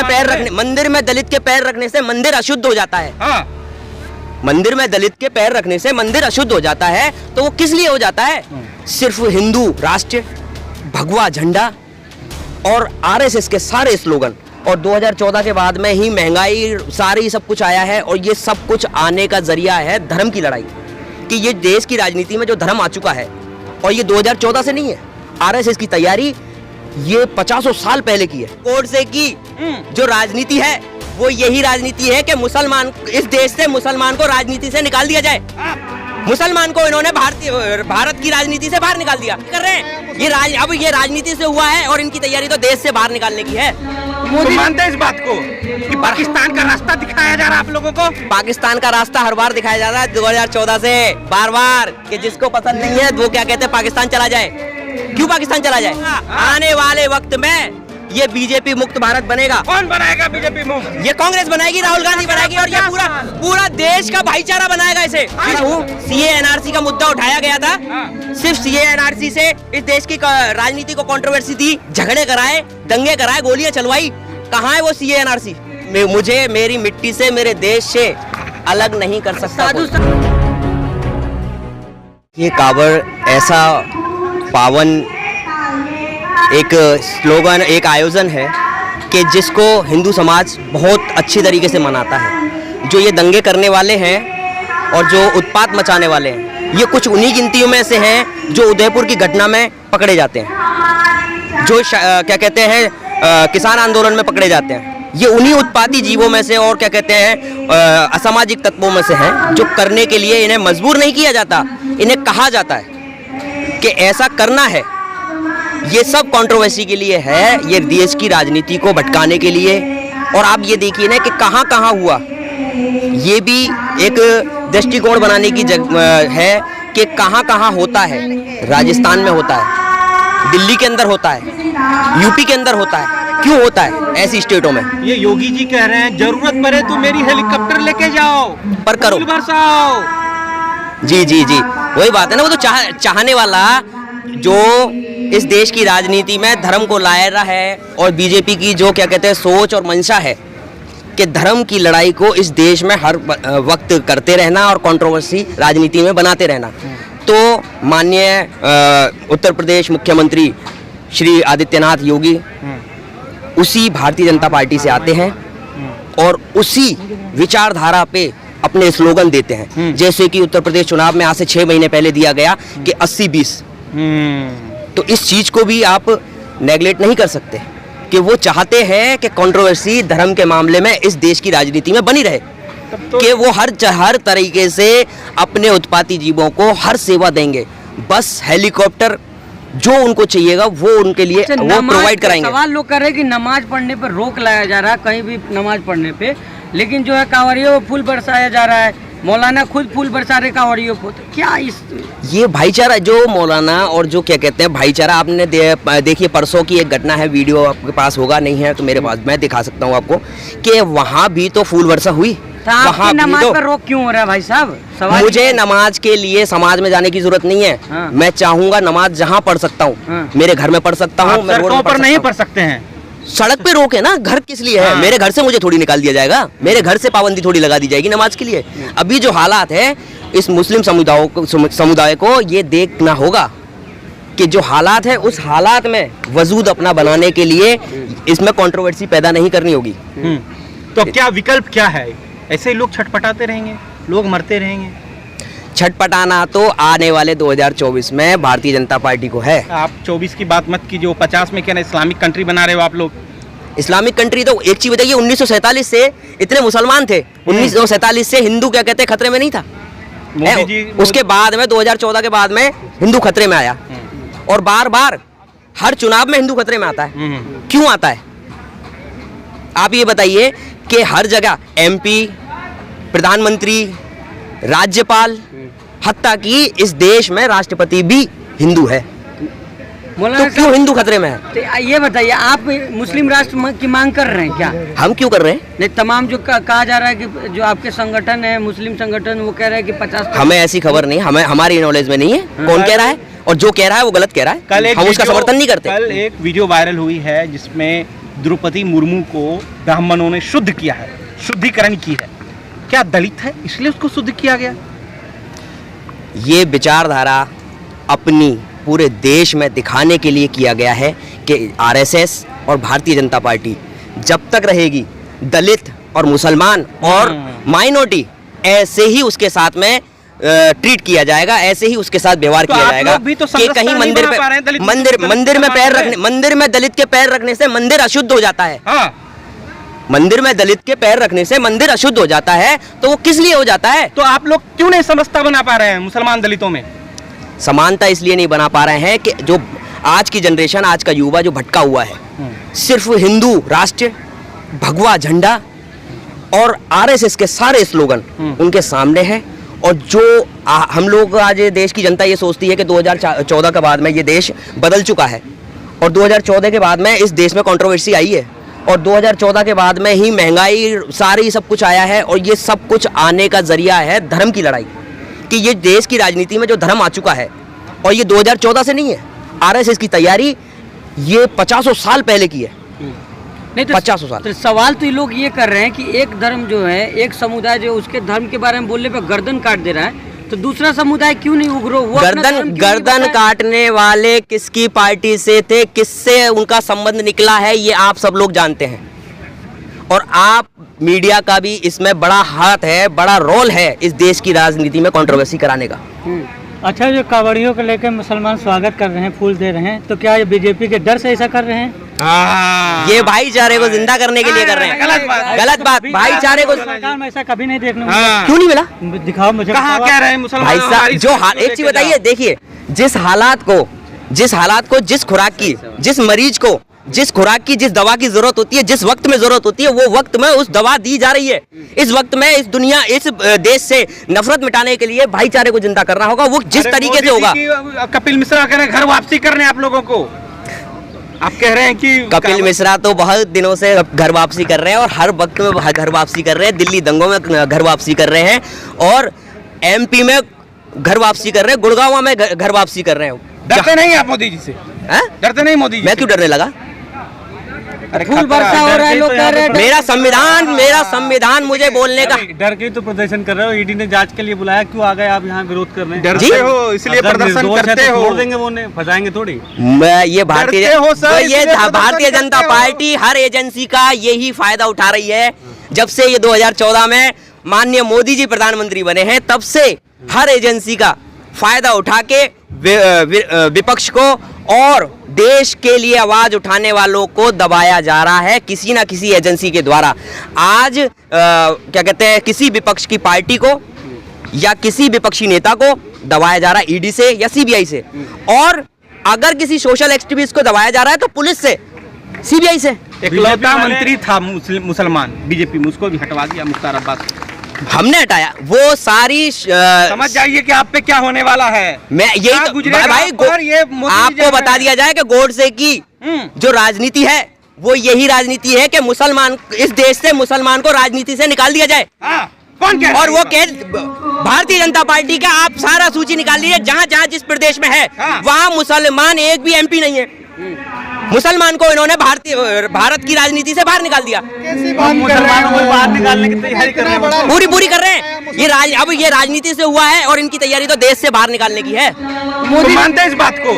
मंदिर में दलित के पैर रखने से मंदिर अशुद्ध हो जाता है। हाँ। मंदिर में दलित के पैर रखने से मंदिर अशुद्ध हो जाता है, तो वो किस लिए हो जाता है? सिर्फ हिंदू राष्ट्र, भगवा झंडा और आरएसएस के सारे स्लोगन। और 2014 के बाद में ही महंगाई सारी सब कुछ आया है, और ये सब कुछ आने का जरिया है धर्म की लड़ाई, कि ये देश की राजनीति में जो धर्म आ चुका है, और ये 2014 से नहीं है। आरएसएस की तैयारी ये 50 साल पहले की है। कोड से की जो राजनीति है वो यही राजनीति है कि मुसलमान, इस देश से मुसलमान को राजनीति से निकाल दिया जाए। मुसलमान को इन्होंने भारत की राजनीति से बाहर निकाल दिया। कर रहे हैं ये अब ये राजनीति से हुआ है, और इनकी तैयारी तो देश से बाहर निकालने की है। मोदी मानते हैं इस बात को कि पाकिस्तान का रास्ता दिखाया जा रहा है आप लोगों को? पाकिस्तान का रास्ता हर बार दिखाया जा रहा है 2014 से बार कि जिसको पसंद नहीं है वो क्या कहते हैं, पाकिस्तान चला जाए। क्यों पाकिस्तान चला जाए? आने वाले वक्त में ये बीजेपी मुक्त भारत बनेगा। कौन बनाएगा बीजेपी मुक्त? ये कांग्रेस बनाएगी, राहुल गांधी बनाएगी, और ये पूरा देश का भाईचारा बनाएगा इसे। सीए एनआरसी का मुद्दा उठाया गया था, सिर्फ सीए एनआरसी से इस देश की राजनीति को कंट्रोवर्सी दी, झगड़े कराए, दंगे कराए, गोलियां चलवाई। कहाँ है वो सीए एनआरसी? मुझे मेरी मिट्टी से, मेरे देश से अलग नहीं कर सकता। ये कावड़ ऐसा पावन एक स्लोगन, एक आयोजन है कि जिसको हिंदू समाज बहुत अच्छी तरीके से मनाता है। जो ये दंगे करने वाले हैं और जो उत्पात मचाने वाले हैं, ये कुछ उन्हीं गिनतियों में से हैं जो उदयपुर की घटना में पकड़े जाते हैं, जो क्या कहते हैं किसान आंदोलन में पकड़े जाते हैं। ये उन्हीं उत्पाती जीवों में से और क्या कहते हैं असामाजिक तत्वों में से हैं, जो करने के लिए इन्हें मजबूर नहीं किया जाता, इन्हें कहा जाता है कि ऐसा करना है। ये सब कंट्रोवर्सी के लिए है, ये देश की राजनीति को भटकाने के लिए। और आप ये देखिए ना कि कहाँ कहाँ हुआ, ये भी एक दृष्टिकोण बनाने की है कि कहाँ कहाँ होता है। राजस्थान में होता है, दिल्ली के अंदर होता है, यूपी के अंदर होता है। क्यों होता है ऐसी स्टेटों में? ये योगी जी कह रहे हैं जरूरत पड़े तो मेरी हेलीकॉप्टर लेके जाओ, पर करो, बरसाओ। जी जी जी, वही बात है ना। वो तो चाहने वाला जो इस देश की राजनीति में धर्म को लाया रहा है, और बीजेपी की जो क्या कहते हैं सोच और मंशा है कि धर्म की लड़ाई को इस देश में हर वक्त करते रहना और कंट्रोवर्सी राजनीति में बनाते रहना। तो माननीय उत्तर प्रदेश मुख्यमंत्री श्री आदित्यनाथ योगी उसी भारतीय जनता पार्टी से आते हैं और उसी विचारधारा पे अपने स्लोगन देते हैं। जैसे कि उत्तर प्रदेश चुनाव में आज से 6 महीने पहले दिया गया कि 80-20। तो इस चीज को भी आप नेगलेक्ट नहीं कर सकते कि वो चाहते हैं कि कंट्रोवर्सी धर्म के मामले में इस देश की राजनीति में बनी रहे, कि वो हर तरीके से अपने उत्पाती जीवों को हर सेवा देंगे। बस हेलीकॉप्टर जो उनको चाहिएगा वो उनके लिए वो प्रोवाइड कराएंगे। सवाल लोग कर रहे हैं कि नमाज पढ़ने पर रोक लाया जा रहा है, कहीं भी नमाज पढ़ने पे, लेकिन जो है कांवड़ियों को फूल बरसाया जा रहा है। मौलाना खुद फूल बरसा रहे कांवड़ियों को। तो क्या ये भाईचारा जो मौलाना और जो क्या कहते हैं भाईचारा, आपने देखिए परसों की एक घटना है, वीडियो आपके पास होगा, नहीं है तो मेरे पास मैं दिखा सकता हूँ आपको, कि वहाँ भी तो फूल वर्षा हुई। वहाँ नमाज पर रोक क्यों हो रहा है भाई साहब? मुझे नमाज के लिए समाज में जाने की जरूरत नहीं है। हाँ। मैं चाहूंगा नमाज जहाँ पढ़ सकता हूँ। हाँ। मेरे घर में पढ़ सकता हूँ, मैं रोड पर नहीं पढ़ सकते हैं। सड़क पे रोक है ना, घर किस लिए है? मेरे घर से मुझे थोड़ी निकाल दिया जाएगा, मेरे घर से पाबंदी थोड़ी लगा दी जाएगी नमाज के लिए। अभी जो हालात है इस मुस्लिम समुदाय को ये देखना होगा कि जो हालात है उस हालात में वजूद अपना बनाने के लिए इसमें कंट्रोवर्सी पैदा नहीं करनी होगी। तो क्या विकल्प क्या है? ऐसे ही लोग छटपटाते रहेंगे, लोग मरते रहेंगे। छटपटाना तो आने वाले 2024 में भारतीय जनता पार्टी को है। आप 24 की बात मत कीजिए, वो 50 में क्या ना इस्लामिक कंट्री बना रहे हो आप लोग। इस्लामिक कंट्री तो एक चीज बताइए, 1947 से इतने मुसलमान थे, 1947 से हिंदू क्या कहते हैं खतरे में नहीं था। उसके बाद में 2014 के बाद में हिंदू खतरे में आया, और बार बार हर चुनाव में हिंदू खतरे में आता है। क्यों आता है आप ये बताइए? कि हर जगह एमपी, प्रधानमंत्री, राज्यपाल, हत्ता कि इस देश में राष्ट्रपति भी हिंदू है, तो क्यों हिंदू खतरे में है? तो ये बताइए, आप मुस्लिम राष्ट्र की मांग कर रहे हैं क्या? हम क्यों कर रहे हैं? नहीं, तमाम जो कहा जा रहा है कि जो आपके संगठन है मुस्लिम संगठन, वो कह रहे हैं कि 50। हमें ऐसी खबर नहीं, हमें हमारी नॉलेज में नहीं है। कौन कह रहा है और जो कह रहा है वो गलत कह रहा है, हम उसका समर्थन नहीं करते। कल एक वीडियो वायरल हुई है जिसमें द्रौपदी मुर्मू को ब्राह्मणों ने शुद्ध किया है, शुद्धिकरण की है, क्या दलित है इसलिए उसको शुद्ध किया गया? ये विचारधारा अपनी पूरे देश में दिखाने के लिए किया गया है कि आरएसएस और भारतीय जनता पार्टी जब तक रहेगी, दलित और मुसलमान और माइनॉरिटी ऐसे ही उसके साथ में ट्रीट किया जाएगा, ऐसे ही उसके साथ व्यवहार तो किया आप जाएगा लोग भी तो कि कहीं मंदिर पे मंदिर में पैर रखने, मंदिर में दलित के पैर रखने से मंदिर अशुद्ध हो जाता है। हाँ, मंदिर में दलित के पैर रखने से मंदिर अशुद्ध हो जाता है, तो वो किस लिए हो जाता है? तो आप लोग क्यों नहीं समझता बना पा रहे हैं मुसलमान दलितों में? समानता इसलिए नहीं बना पा रहे हैं कि जो आज की जनरेशन, आज का युवा जो भटका हुआ है, सिर्फ हिंदू राष्ट्र, भगवा झंडा और आरएसएस के सारे स्लोगन उनके सामने है। और जो हम लोग आज देश की जनता ये सोचती है कि 2014 के बाद में ये देश बदल चुका है और 2014 के बाद में इस देश में कंट्रोवर्सी आई है और 2014 के बाद में ही महंगाई सारी सब कुछ आया है और ये सब कुछ आने का जरिया है धर्म की लड़ाई, कि ये देश की राजनीति में जो धर्म आ चुका है और ये 2014 से नहीं है। आरएसएस की तैयारी ये 50 साल पहले की है, नहीं तो 50 साल। तो सवाल तो ये लोग ये कर रहे हैं कि एक धर्म जो है, एक समुदाय जो उसके धर्म के बारे में बोलने पे गर्दन काट दे रहा है, तो दूसरा समुदाय क्यों नहीं उग्रो? वो अपना धर्म क्यों नहीं गर्दन बताए? काटने वाले किसकी पार्टी से थे, किससे उनका संबंध निकला है, ये आप सब लोग जानते हैं। और आप मीडिया का भी इसमें बड़ा हाथ है, बड़ा रोल है इस देश की राजनीति में कंट्रोवर्सी कराने का। अच्छा, जो कांवड़ियों को लेकर मुसलमान स्वागत कर रहे हैं, फूल दे रहे हैं, तो क्या ये बीजेपी के डर से ऐसा कर रहे हैं? ये भाईचारे को जिंदा करने के लिए कर रहे हैं। गलत बात। भाईचारे को सरकार में ऐसा कभी नहीं देखने को क्यों नहीं मिला? मिला। दिखाओ मुझे। कहाँ कह रहे हैं मुसलमान? भाई साहब, जो एक चीज बताइए, देखिए जिस हालात को जिस खुराक की, जिस मरीज को जिस खुराक की, जिस दवा की जरूरत होती है, जिस वक्त में जरूरत होती है, वो वक्त में उस दवा दी जा रही है। इस वक्त में इस दुनिया, इस देश से नफरत मिटाने के लिए भाईचारे को जिंदा करना होगा, वो जिस तरीके से होगा। कपिल मिश्रा कह रहे हैं घर वापसी करने आप लोगों को, आप कह रहे हैं कि कपिल मिश्रा तो बहुत दिनों से घर वापसी कर रहे हैं और हर वक्त में घर वापसी कर रहे हैं। दिल्ली दंगों में घर वापसी कर रहे हैं और एमपी में घर वापसी कर रहे हैं, गुड़गांव में घर वापसी कर रहे हैं। डरते नहीं आप मोदी जी से? डरते नहीं मोदी जी? मैं क्यों डरने लगा? फूल वर्षा हो रहा है, लोग कह रहे हैं मेरा संविधान मुझे बोलने का। डर के तो प्रदर्शन कर रहे हो, ईडी ने जांच के लिए बुलाया, क्यों आ गए आप यहाँ विरोध कर रहे हैं? डरते हो इसलिए प्रदर्शन करते हो? छोड़ देंगे, वो फंसाएंगे थोड़ी। ये भारतीय जनता पार्टी हर एजेंसी का यही फायदा उठा रही है। जब से ये 2014 में माननीय मोदी जी प्रधानमंत्री बने हैं, तब से हर एजेंसी का फायदा उठा के विपक्ष को और देश के लिए आवाज उठाने वालों को दबाया जा रहा है किसी ना किसी एजेंसी के द्वारा। आज क्या कहते हैं, किसी विपक्ष की पार्टी को या किसी विपक्षी नेता को दबाया जा रहा है ईडी से या सीबीआई से, और अगर किसी सोशल एक्टिविस्ट को दबाया जा रहा है तो पुलिस से, सीबीआई से। इकलौता मंत्री था मुसलमान बीजेपी में, उसको भी हटवा दिया मुख्तार अब्बास। हमने हटाया वो सारी समझ जाइए कि आप पे क्या होने वाला है। मैं यही तो, भाई आपको बता दिया जाए कि गोडसे की जो राजनीति है वो यही राजनीति है कि मुसलमान, इस देश से मुसलमान को राजनीति से निकाल दिया जाए। कौन कह? और वो कह भारतीय जनता पार्टी का आप सारा सूची निकाल लीजिए, जहाँ जहाँ जिस प्रदेश में है वहाँ मुसलमान एक भी एमपी नहीं है। मुसलमान को इन्होंने भारत की राजनीति से बाहर निकाल दिया। मुसलमानों को बाहर निकालने की तैयारी कर रहे हैं, पूरी कर रहे हैं। अब ये राजनीति से हुआ है और इनकी तैयारी तो देश से बाहर निकालने की है। मोदी मानते हैं इस बात को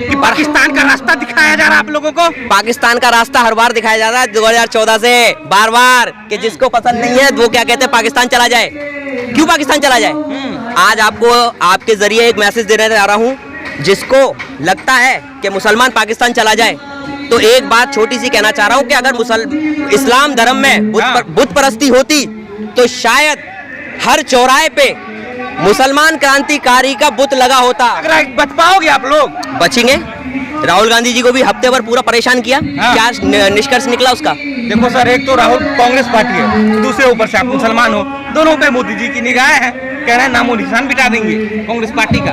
कि पाकिस्तान का रास्ता दिखाया जा रहा है आप लोगों को? पाकिस्तान का रास्ता हर बार दिखाया जा रहा है 2014 से बार कि जिसको पसंद नहीं है वो क्या कहते हैं, पाकिस्तान चला जाए। क्यों पाकिस्तान चला जाए? आज आपको आपके जरिए एक मैसेज देने जा रहा हूँ, जिसको लगता है कि मुसलमान पाकिस्तान चला जाए, तो एक बात छोटी सी कहना चाह रहा हूँ कि अगर इस्लाम धर्म में बुत परस्ती होती तो शायद हर चौराहे पे मुसलमान क्रांतिकारी का बुत लगा होता। बच पाओगे आप लोग? बचेंगे। राहुल गांधी जी को भी हफ्ते भर पूरा परेशान किया, क्या निष्कर्ष निकला उसका? देखो सर, एक तो राहुल कांग्रेस पार्टी है, दूसरे ऊपर से आप मुसलमान हो, दोनों पे मोदी जी की निगाह है। कह रहे हैं नामो निशान मिटा देंगे कांग्रेस पार्टी का।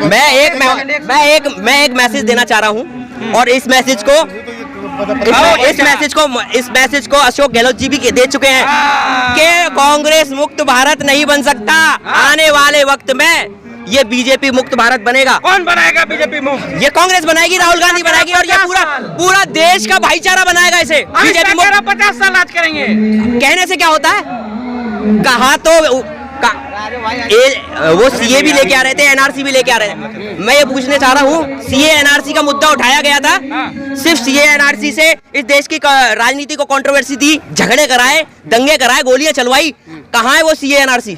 मैं एक मैसेज देना चाह रहा हूँ और इस मैसेज को अशोक गहलोत जी भी दे चुके हैं कि कांग्रेस मुक्त भारत नहीं बन सकता। आने वाले वक्त में ये बीजेपी मुक्त भारत बनेगा। कौन बनाएगा बीजेपी मुक्त? ये कांग्रेस बनाएगी, राहुल गांधी बनाएगी और ये पूरा देश का भाईचारा बनाएगा इसे। बीजेपी मुक्त 50 साल आज करेंगे। कहने से क्या होता है, कहा तो वो सीए भी लेके आ रहे थे, एनआरसी भी लेके आ रहे थे। मैं ये पूछने चाह रहा हूँ, सीए एनआरसी का मुद्दा उठाया गया था, सिर्फ सीए एनआरसी से इस देश की राजनीति को कंट्रोवर्सी दी, झगड़े कराए, दंगे कराए, गोलियां चलवाई। कहाँ है वो सीए एनआरसी?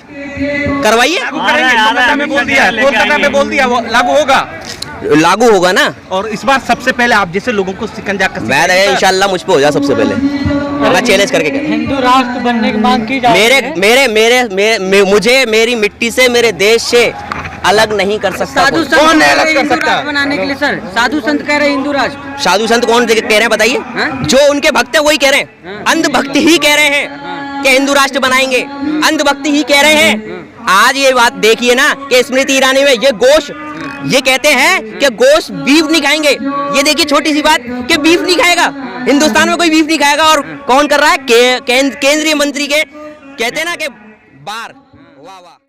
करवाइए। कोलकाता में बोल दिया वो लागू होगा। लागू होगा ना। और इस बार सबसे पहले आप जैसे लोगों को शिकंजा मैं इंशाल्लाह मुझ पे हो जाए सबसे पहले, मैं चैलेंज करके कहूं। हिंदू राष्ट्र बनने की मांग की जा रही है। मुझे मेरी मिट्टी से, मेरे देश से अलग नहीं कर सकता। साधु संत कौन कह अलग रहे कर हिंदू सकता है? राष्ट्र बनाने के लिए सर, साधु संत कह रहे हिंदू राष्ट्र। साधु संत कौन कह रहे हैं बताइए? जो उनके भक्त हैं वही कह रहे हैं। अंधभक्त ही कह रहे हैं कि हिंदू राष्ट्र बनाएंगे, अंधभक्त ही कह रहे हैं। आज ये बात देखिए ना कि स्मृति ईरानी में ये कहते हैं कि गोश्त बीफ नहीं खाएंगे। ये देखिए छोटी सी बात कि बीफ नहीं खाएगा, हिंदुस्तान में कोई बीफ नहीं खाएगा। और कौन कर रहा है? केंद्रीय मंत्री के कहते हैं ना कि बार। वाह वाह।